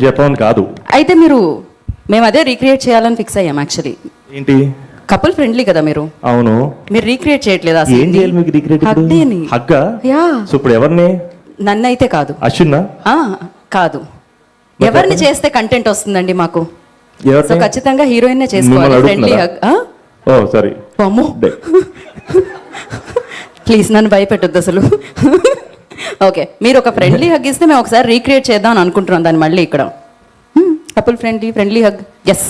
చెప్పమని కాదు. అయితే మేము అదే రీక్రియేట్ చేయాలని ఫిక్స్ అయ్యాం యాక్చువల్లీ. ఏంటి? కపుల్ ఫ్రెండ్లీ కదా మీరు. అవును. మీరు రీక్రియేట్ చేయట్లేదు అసలు. ఏం చేయాలి మీకు రీక్రియేట్? హగ్గా? యా. సో ఇప్పుడు ఎవరిని? నన్ను అయితే కాదు. అశ్విన్నా? కాదు. ఎవరిని చేస్తే కంటెంట్ వస్తుందండి మాకు? ఎవరిని? సో ఖచ్చితంగా హీరోయిన్ నే చేసుకోవాలి. Friendly hug. Oh sorry. అమ్మో ప్లీజ్ నన్ను భయపెట్టొద్దు అసలు. ఓకే, మీరు ఒక ఫ్రెండ్లీ హగ్ ఇస్తే మేము ఒకసారి రీక్రియేట్ చేద్దాం అని అనుకుంటున్నాం దాన్ని మళ్ళీ ఇక్కడ. Couple friendly hug. ఎస్,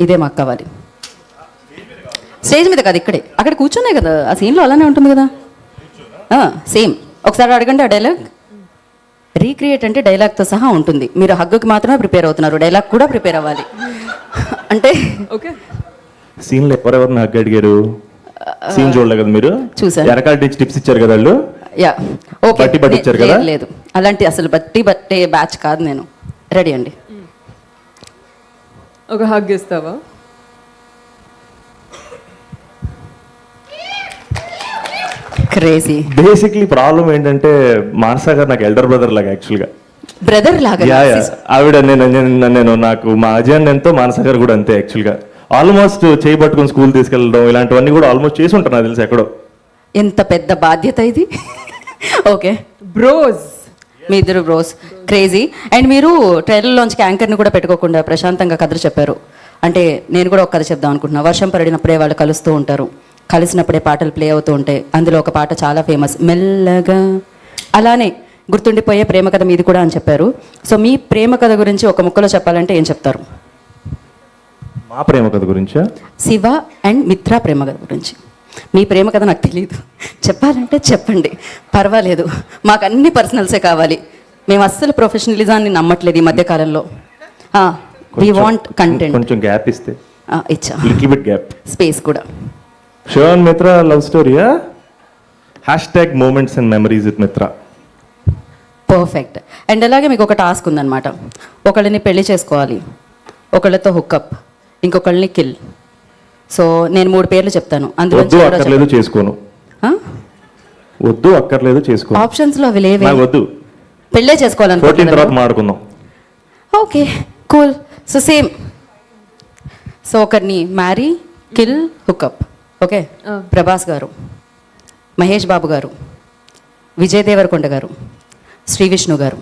ఇదే మాకు కావాలి. స్టేజ్ మీద కాదు, ఇక్కడే. అక్కడ కూర్చున్నాయి కదా, ఆ సీన్లో అలానే ఉంటుంది కదా. సేమ్. ఒకసారి అడగండి ఆ డైలాగ్. రీక్రియేట్ అంటే డైలాగ్తో సహా ఉంటుంది. మీరు హగ్గుకి మాత్రమే ప్రిపేర్ అవుతున్నారు, డైలాగ్ కూడా ప్రిపేర్ అవ్వాలి. అంటే ఓకే. సీన్లో ఎవరెవరిని హగ్ అడిగారు? సీన్ చూడలే కదా మీరు? చూసారు. వెనకాల టిప్స్ ఇచ్చారు కదా వాళ్ళు. Yeah okay. బట్టి ఇచ్చారు కదా? లేదు అలాంటి అసలు బట్టే బ్యాచ్ కాదు నేను. రెడీ అండి. ఒక హగ్ ఇస్తావా? క్రేజీ. బేసిక్లీ ప్రాబ్లం ఏంటంటే మానసా గారు నాకు ఎల్డర్ బ్రదర్ లాగా యాక్చువల్గా. బ్రదర్ లాగా? ఆవిడ నేను నాకు మా అజయ్ ఎంతో మానసా గారు కూడా అంతే యాక్చువల్గా. ఆల్మోస్ట్ చేయబట్టుకుని స్కూల్ తీసుకెళ్ళడం ఇలాంటివన్నీ కూడా ఆల్మోస్ట్ చేసి ఉంటాను నాకు తెలిసి ఎక్కడో. ఎంత పెద్ద బాధ్యత ఇది. ఓకే బ్రోస్, మీ ఇద్దరు బ్రోస్. క్రేజీ. అండ్ మీరు ట్రైలర్లోంచి యాంకర్ని కూడా పెట్టుకోకుండా ప్రశాంతంగా కథలు చెప్పారు. అంటే నేను కూడా ఒక కథ చెప్దాం అనుకుంటున్నా. వర్షం పడినప్పుడే వాళ్ళు కలుస్తూ ఉంటారు, కలిసినప్పుడే పాటలు ప్లే అవుతూ ఉంటాయి. అందులో ఒక పాట చాలా ఫేమస్, మెల్లగా. అలానే గుర్తుండిపోయే ప్రేమ కథ మీది కూడా అని చెప్పారు. సో మీ ప్రేమ కథ గురించి ఒక ముక్కలో చెప్పాలంటే ఏం చెప్తారు? మా ప్రేమ కథ గురించా? శివ అండ్ మిత్ర ప్రేమ కథ గురించి. మీ ప్రేమ కథ నాకు తెలియదు, చెప్పాలంటే చెప్పండి, పర్వాలేదు. మాకు అన్ని పర్సనల్సే కావాలి. మేము అస్సలు ప్రొఫెషనలిజాన్ని నమ్మట్లేదు ఈ మధ్యకాలంలో. We want content. కొంచెం గ్యాప్ ఇస్తే. ఇచ్చా, లిటిల్ బిట్ గ్యాప్, స్పేస్ కూడా. శివ అండ్ మిత్ర లవ్ స్టోరీయా? Hashtag moments and memories with Mitra. Perfect. And అలాగే మీకు ఒక టాస్క్ ఉందన్నమాట. ఒకళ్ళని పెళ్లి చేసుకోవాలి, ఒకళ్ళతో హుక్అప్, ఇంకొకళ్ళని కిల్. సో నేను 3 పేర్లు చెప్తాను, అందులో అక్కర్లేదు చేసుకోను. వద్దు అక్కర్లేదు చేసుకోను. ఆప్షన్స్ లో అవి లేవే. వద్దు, పెళ్ళే చేసుకోవాలనుకుంటున్నాను. తర్వాత మాడుకుందాం. Okay cool. So same. So ఒకరిని marry, kill, hook up. Okay. Prabhas garu, Mahesh బాబు గారు, విజయ్ దేవరకొండ గారు, శ్రీ విష్ణు గారు.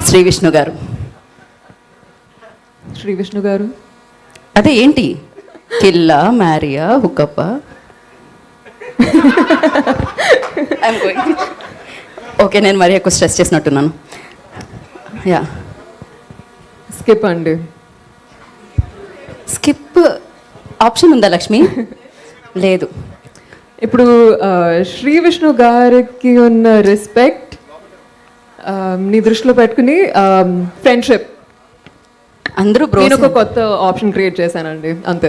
శ్రీ విష్ణు గారు అదే ఏంటి? కిల్లా, మ్యారియా, హుక్అప్పా? ఓకే, నేను మరీ ఎక్కువ స్ట్రెస్ చేసినట్టున్నాను. యా, స్కిప్ అండి. స్కిప్ ఆప్షన్ ఉందా లక్ష్మి? లేదు. ఇప్పుడు శ్రీ విష్ణు గారికి ఉన్న రెస్పెక్ట్ నీ దృష్టిలో పెట్టుకుని ఫ్రెండ్షిప్. అందరూ నేను ఒక కొత్త ఆప్షన్ క్రియేట్ చేశానండి, అంతే.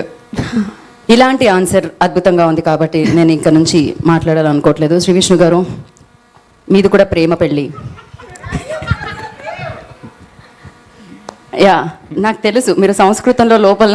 ఇలాంటి ఆన్సర్ అద్భుతంగా ఉంది కాబట్టి నేను ఇంకా నుంచి మాట్లాడాలనుకోవట్లేదు. శ్రీ విష్ణు గారు, మీది కూడా ప్రేమ పెళ్ళి. యా, నాకు తెలుసు మీరు సంస్కృతంలో లోపల